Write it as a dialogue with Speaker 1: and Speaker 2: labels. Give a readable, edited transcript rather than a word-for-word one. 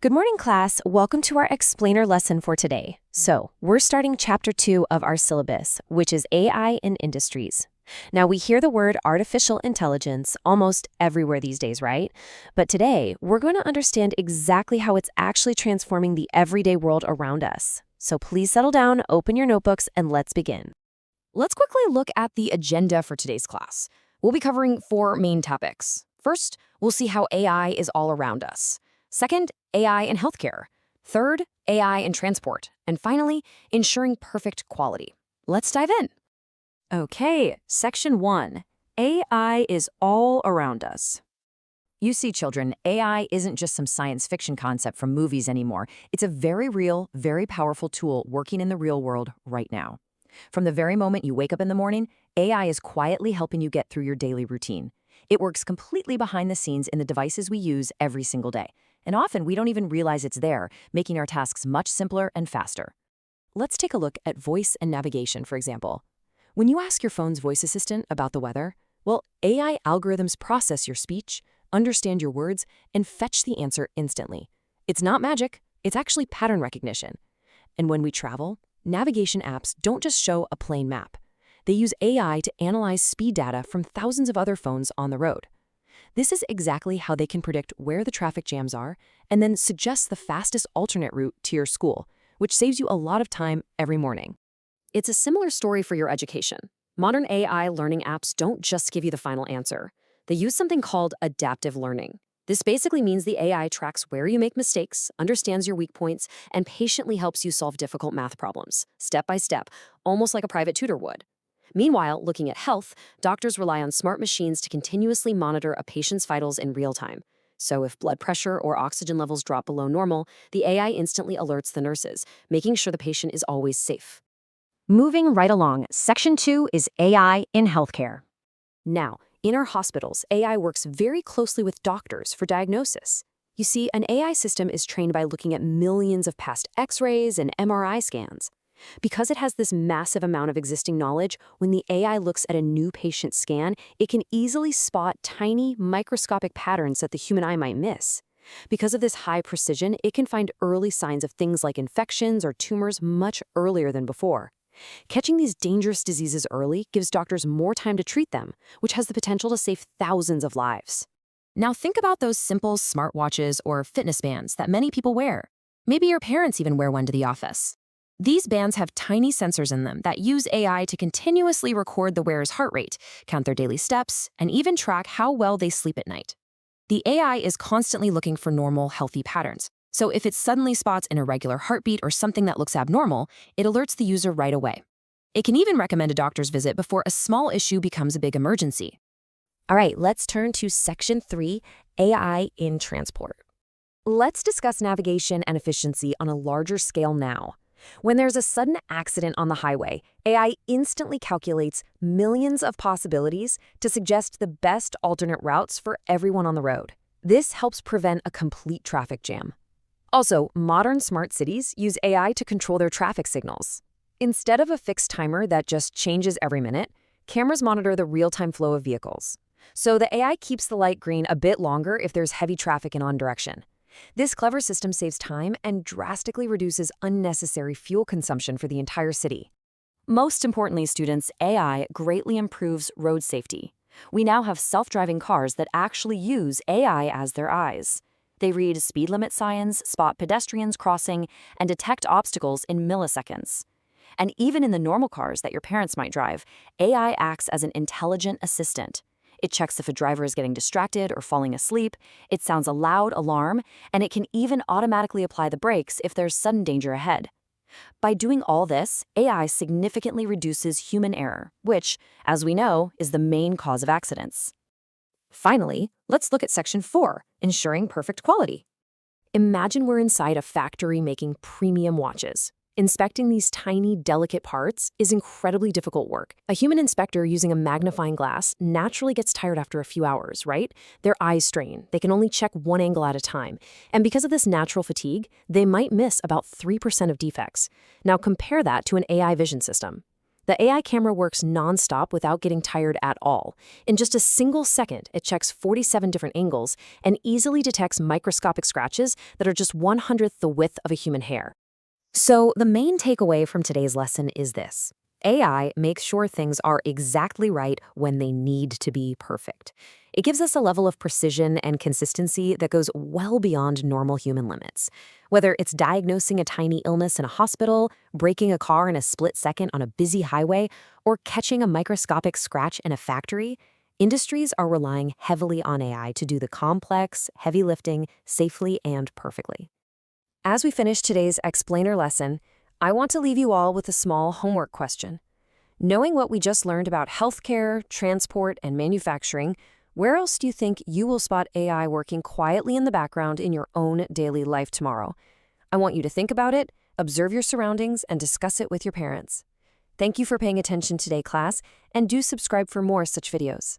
Speaker 1: Good morning, class. Welcome to our explainer lesson for today. So, we're starting chapter 2 of our syllabus, which is AI in industries. Now, we hear the word artificial intelligence almost everywhere these days, right? But today, we're going to understand exactly how it's actually transforming the everyday world around us. So please settle down, open your notebooks, and let's begin.
Speaker 2: Let's quickly look at the agenda for today's class. We'll be covering 4 main topics. First, we'll see how AI is all around us. Second, AI in healthcare. Third, AI in transport. And finally, ensuring perfect quality. Let's dive in.
Speaker 3: Okay, Section 1. AI is all around us. You see, children, AI isn't just some science fiction concept from movies anymore. It's a very real, very powerful tool working in the real world right now. From the very moment you wake up in the morning, AI is quietly helping you get through your daily routine. It works completely behind the scenes in the devices we use every single day. And often we don't even realize it's there, making our tasks much simpler and faster. Let's take a look at voice and navigation, for example. When you ask your phone's voice assistant about the weather, well, AI algorithms process your speech, understand your words, and fetch the answer instantly. It's not magic, it's actually pattern recognition. And when we travel, navigation apps don't just show a plain map. They use AI to analyze speed data from thousands of other phones on the road. This is exactly how they can predict where the traffic jams are and then suggest the fastest alternate route to your school, which saves you a lot of time every morning.
Speaker 2: It's a similar story for your education. Modern AI learning apps don't just give you the final answer. They use something called adaptive learning. This basically means the AI tracks where you make mistakes, understands your weak points, and patiently helps you solve difficult math problems, step by step, almost like a private tutor would. Meanwhile, looking at health, doctors rely on smart machines to continuously monitor a patient's vitals in real time. So if blood pressure or oxygen levels drop below normal, the AI instantly alerts the nurses, making sure the patient is always safe.
Speaker 3: Moving right along, Section 2 is AI in healthcare.
Speaker 2: Now, in our hospitals, AI works very closely with doctors for diagnosis. You see, an AI system is trained by looking at millions of past X-rays and MRI scans. Because it has this massive amount of existing knowledge, when the AI looks at a new patient scan, it can easily spot tiny, microscopic patterns that the human eye might miss. Because of this high precision, it can find early signs of things like infections or tumors much earlier than before. Catching these dangerous diseases early gives doctors more time to treat them, which has the potential to save thousands of lives.
Speaker 3: Now think about those simple smartwatches or fitness bands that many people wear. Maybe your parents even wear one to the office. These bands have tiny sensors in them that use AI to continuously record the wearer's heart rate, count their daily steps, and even track how well they sleep at night. The AI is constantly looking for normal, healthy patterns. So if it suddenly spots an irregular heartbeat or something that looks abnormal, it alerts the user right away. It can even recommend a doctor's visit before a small issue becomes a big emergency.
Speaker 1: All right, let's turn to Section 3, AI in transport. Let's discuss navigation and efficiency on a larger scale now. When there's a sudden accident on the highway, AI instantly calculates millions of possibilities to suggest the best alternate routes for everyone on the road. This helps prevent a complete traffic jam. Also, modern smart cities use AI to control their traffic signals. Instead of a fixed timer that just changes every minute, cameras monitor the real-time flow of vehicles. So the AI keeps the light green a bit longer if there's heavy traffic in one direction. This clever system saves time and drastically reduces unnecessary fuel consumption for the entire city.
Speaker 3: Most importantly, students, AI greatly improves road safety. We now have self-driving cars that actually use AI as their eyes. They read speed limit signs, spot pedestrians crossing, and detect obstacles in milliseconds. And even in the normal cars that your parents might drive, AI acts as an intelligent assistant. It checks if a driver is getting distracted or falling asleep, it sounds a loud alarm, and it can even automatically apply the brakes if there's sudden danger ahead. By doing all this, AI significantly reduces human error, which, as we know, is the main cause of accidents.
Speaker 2: Finally, let's look at Section 4, ensuring perfect quality. Imagine we're inside a factory making premium watches. Inspecting these tiny, delicate parts is incredibly difficult work. A human inspector using a magnifying glass naturally gets tired after a few hours, right? Their eyes strain. They can only check one angle at a time. And because of this natural fatigue, they might miss about 3% of defects. Now compare that to an AI vision system. The AI camera works nonstop without getting tired at all. In just a single second, it checks 47 different angles and easily detects microscopic scratches that are just 1/100th the width of a human hair. So the main takeaway from today's lesson is this. AI makes sure things are exactly right when they need to be perfect. It gives us a level of precision and consistency that goes well beyond normal human limits. Whether it's diagnosing a tiny illness in a hospital, braking a car in a split second on a busy highway, or catching a microscopic scratch in a factory, industries are relying heavily on AI to do the complex, heavy lifting safely and perfectly.
Speaker 1: As we finish today's explainer lesson, I want to leave you all with a small homework question. Knowing what we just learned about healthcare, transport, and manufacturing, where else do you think you will spot AI working quietly in the background in your own daily life tomorrow? I want you to think about it, observe your surroundings, and discuss it with your parents. Thank you for paying attention today, class, and do subscribe for more such videos.